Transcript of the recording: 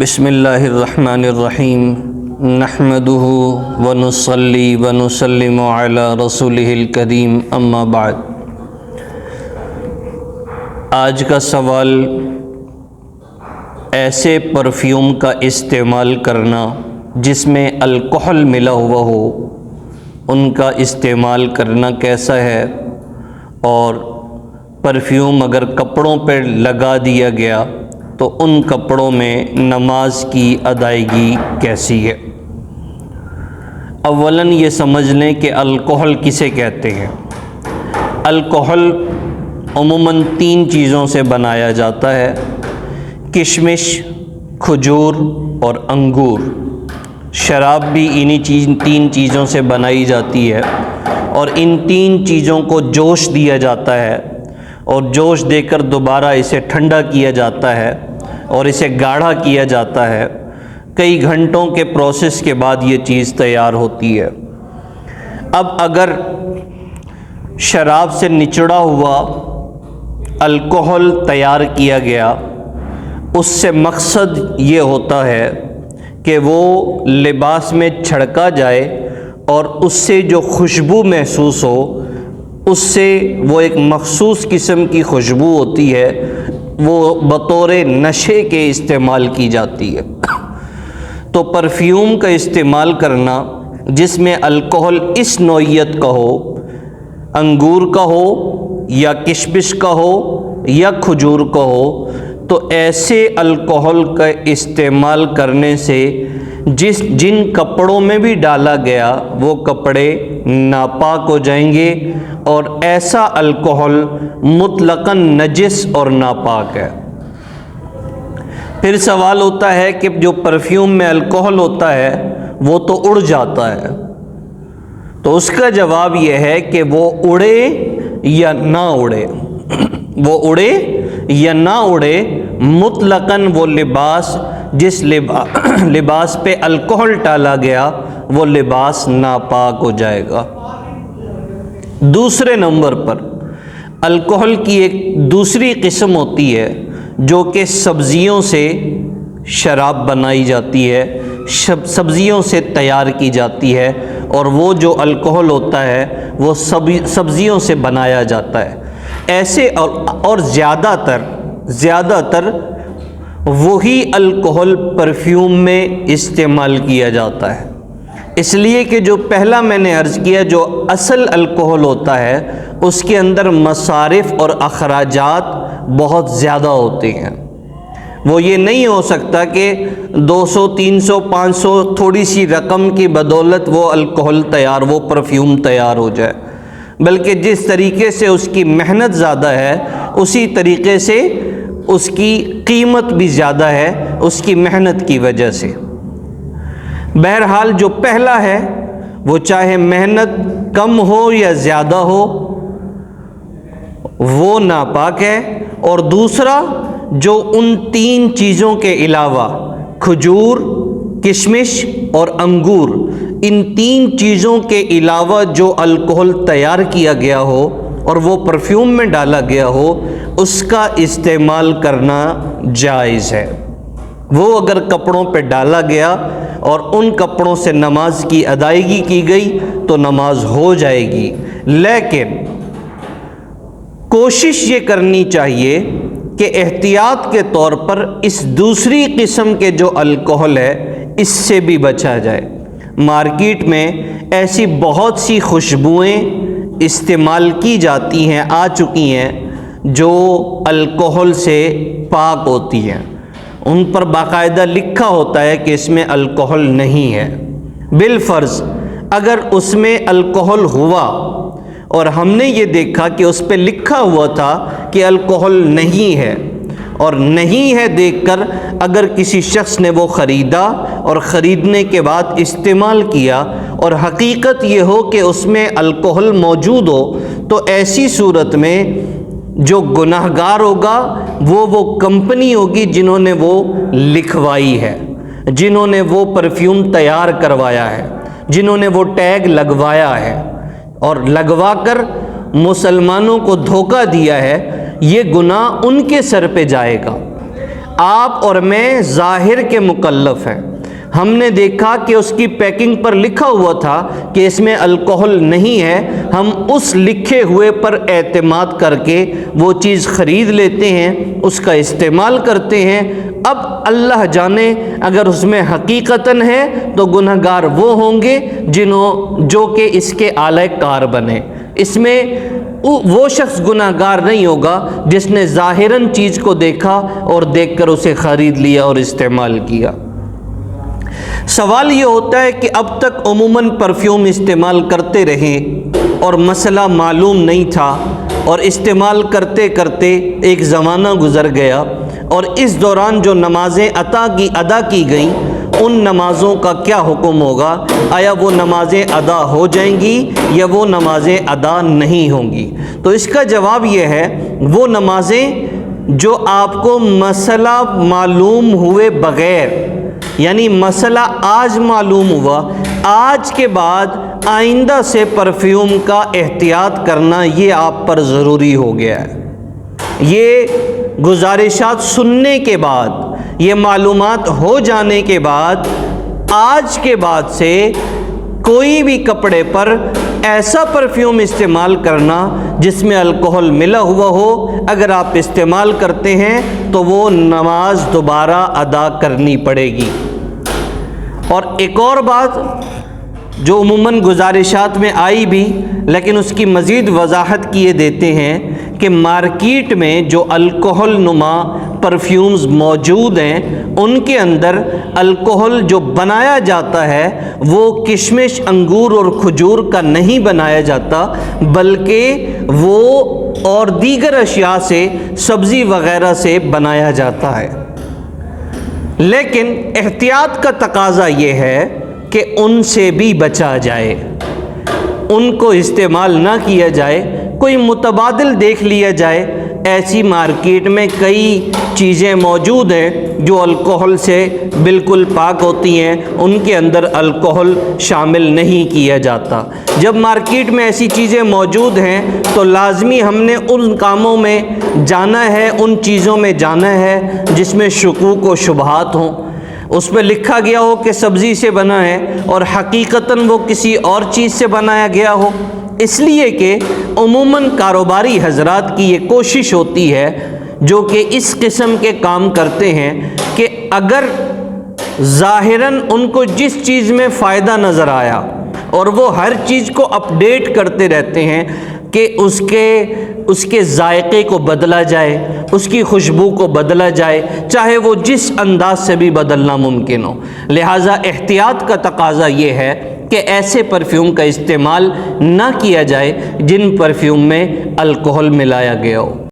بسم اللہ الرحمن الرحیم نحمدہ ونصلی ونسلم علی رسولہ الکریم اما بعد۔ آج کا سوال ایسے پرفیوم کا استعمال کرنا جس میں الکحل ملا ہوا ہو، ان کا استعمال کرنا کیسا ہے، اور پرفیوم اگر کپڑوں پر لگا دیا گیا تو ان کپڑوں میں نماز کی ادائیگی کیسی ہے۔ اولاً یہ سمجھ لیں کہ الکحل کسے کہتے ہیں۔ الکحل عموماً 3 چیزوں سے بنایا جاتا ہے: کشمش، کھجور اور انگور۔ شراب بھی انہی 3 چیزوں سے بنائی جاتی ہے، اور ان 3 چیزوں کو جوش دیا جاتا ہے، اور جوش دے کر دوبارہ اسے ٹھنڈا کیا جاتا ہے اور اسے گاڑھا کیا جاتا ہے۔ کئی گھنٹوں کے پروسیس کے بعد یہ چیز تیار ہوتی ہے۔ اب اگر شراب سے نچڑا ہوا الکحل تیار کیا گیا، اس سے مقصد یہ ہوتا ہے کہ وہ لباس میں چھڑکا جائے اور اس سے جو خوشبو محسوس ہو، اس سے وہ ایک مخصوص قسم کی خوشبو ہوتی ہے، وہ بطور نشے کے استعمال کی جاتی ہے۔ تو پرفیوم کا استعمال کرنا جس میں الکحل اس نوعیت کا ہو، انگور کا ہو یا کشمش کا ہو یا کھجور کا ہو، تو ایسے الکحل کا استعمال کرنے سے جن کپڑوں میں بھی ڈالا گیا وہ کپڑے ناپاک ہو جائیں گے، اور ایسا الکحل مطلقاً نجس اور ناپاک ہے۔ پھر سوال ہوتا ہے کہ جو پرفیوم میں الکحل ہوتا ہے وہ تو اڑ جاتا ہے، تو اس کا جواب یہ ہے کہ وہ اڑے یا نہ اڑے، وہ اڑے یا نہ اڑے، مطلقاً وہ لباس جس لباس پہ الکحل ڈالا گیا وہ لباس ناپاک ہو جائے گا۔ دوسرے نمبر پر الکحل کی ایک دوسری قسم ہوتی ہے جو کہ سبزیوں سے شراب بنائی جاتی ہے، سبزیوں سے تیار کی جاتی ہے، اور وہ جو الکحل ہوتا ہے وہ سبزیوں سے بنایا جاتا ہے۔ ایسے اور زیادہ تر وہی الکحل پرفیوم میں استعمال کیا جاتا ہے، اس لیے کہ جو پہلا میں نے عرض کیا جو اصل الکحل ہوتا ہے اس کے اندر مصارف اور اخراجات بہت زیادہ ہوتے ہیں۔ وہ یہ نہیں ہو سکتا کہ 200 300 500 تھوڑی سی رقم کی بدولت وہ الکحل تیار، وہ پرفیوم تیار ہو جائے، بلکہ جس طریقے سے اس کی محنت زیادہ ہے اسی طریقے سے اس کی قیمت بھی زیادہ ہے اس کی محنت کی وجہ سے۔ بہرحال جو پہلا ہے وہ چاہے محنت کم ہو یا زیادہ ہو وہ ناپاک ہے، اور دوسرا جو ان 3 چیزوں کے علاوہ کھجور، کشمش اور انگور، ان 3 چیزوں کے علاوہ جو الکحل تیار کیا گیا ہو اور وہ پرفیوم میں ڈالا گیا ہو، اس کا استعمال کرنا جائز ہے۔ وہ اگر کپڑوں پہ ڈالا گیا اور ان کپڑوں سے نماز کی ادائیگی کی گئی تو نماز ہو جائے گی، لیکن کوشش یہ کرنی چاہیے کہ احتیاط کے طور پر اس دوسری قسم کے جو الکحل ہے اس سے بھی بچا جائے۔ مارکیٹ میں ایسی بہت سی خوشبوئیں استعمال کی جاتی ہیں، آ چکی ہیں، جو الکحل سے پاک ہوتی ہیں، ان پر باقاعدہ لکھا ہوتا ہے کہ اس میں الکحل نہیں ہے۔ بالفرض اگر اس میں الکحل ہوا اور ہم نے یہ دیکھا کہ اس پہ لکھا ہوا تھا کہ الکحل نہیں ہے، اور نہیں ہے دیکھ کر اگر کسی شخص نے وہ خریدا اور خریدنے کے بعد استعمال کیا اور حقیقت یہ ہو کہ اس میں الکحل موجود ہو، تو ایسی صورت میں جو گناہ گار ہوگا وہ کمپنی ہوگی جنہوں نے وہ لکھوائی ہے، جنہوں نے وہ پرفیوم تیار کروایا ہے، جنہوں نے وہ ٹیگ لگوایا ہے اور لگوا کر مسلمانوں کو دھوکہ دیا ہے، یہ گناہ ان کے سر پہ جائے گا۔ آپ اور میں ظاہر کے مکلف ہیں۔ ہم نے دیکھا کہ اس کی پیکنگ پر لکھا ہوا تھا کہ اس میں الکحل نہیں ہے، ہم اس لکھے ہوئے پر اعتماد کر کے وہ چیز خرید لیتے ہیں، اس کا استعمال کرتے ہیں۔ اب اللہ جانے اگر اس میں حقیقتاً ہے تو گنہگار وہ ہوں گے جو کہ اس کے آلہ کار بنے۔ اس میں وہ شخص گنہگار نہیں ہوگا جس نے ظاہراً چیز کو دیکھا اور دیکھ کر اسے خرید لیا اور استعمال کیا۔ سوال یہ ہوتا ہے کہ اب تک عموماً پرفیوم استعمال کرتے رہے اور مسئلہ معلوم نہیں تھا، اور استعمال کرتے کرتے ایک زمانہ گزر گیا، اور اس دوران جو نمازیں ادا کی گئیں ان نمازوں کا کیا حکم ہوگا؟ آیا وہ نمازیں ادا ہو جائیں گی یا وہ نمازیں ادا نہیں ہوں گی؟ تو اس کا جواب یہ ہے، وہ نمازیں جو آپ کو مسئلہ معلوم ہوئے بغیر، یعنی مسئلہ آج معلوم ہوا، آج کے بعد آئندہ سے پرفیوم کا احتیاط کرنا یہ آپ پر ضروری ہو گیا ہے۔ یہ گزارشات سننے کے بعد، یہ معلومات ہو جانے کے بعد، آج کے بعد سے کوئی بھی کپڑے پر ایسا پرفیوم استعمال کرنا جس میں الکحل ملا ہوا ہو، اگر آپ استعمال کرتے ہیں تو وہ نماز دوبارہ ادا کرنی پڑے گی۔ اور ایک اور بات جو عموماً گزارشات میں آئی بھی، لیکن اس کی مزید وضاحت کیے دیتے ہیں کہ مارکیٹ میں جو الکحل نما پرفیومز موجود ہیں ان کے اندر الکحل جو بنایا جاتا ہے وہ کشمش، انگور اور کھجور کا نہیں بنایا جاتا، بلکہ وہ اور دیگر اشیاء سے، سبزی وغیرہ سے بنایا جاتا ہے۔ لیکن احتیاط کا تقاضا یہ ہے کہ ان سے بھی بچا جائے، ان کو استعمال نہ کیا جائے، کوئی متبادل دیکھ لیا جائے۔ ایسی مارکیٹ میں کئی چیزیں موجود ہیں جو الکحل سے بالکل پاک ہوتی ہیں، ان کے اندر الکحل شامل نہیں کیا جاتا۔ جب مارکیٹ میں ایسی چیزیں موجود ہیں تو لازمی ہم نے ان کاموں میں جانا ہے، ان چیزوں میں جانا ہے جس میں شکوک و شبہات ہوں، اس پہ لکھا گیا ہو کہ سبزی سے بنا ہے اور حقیقتاً وہ کسی اور چیز سے بنایا گیا ہو۔ اس لیے کہ عموماً کاروباری حضرات کی یہ کوشش ہوتی ہے جو کہ اس قسم کے کام کرتے ہیں کہ اگر ظاہراً ان کو جس چیز میں فائدہ نظر آیا، اور وہ ہر چیز کو اپڈیٹ کرتے رہتے ہیں کہ اس کے ذائقے کو بدلا جائے، اس کی خوشبو کو بدلا جائے، چاہے وہ جس انداز سے بھی بدلنا ممکن ہو۔ لہٰذا احتیاط کا تقاضا یہ ہے کہ ایسے پرفیوم کا استعمال نہ کیا جائے جن پرفیوم میں الکحل ملایا گیا ہو۔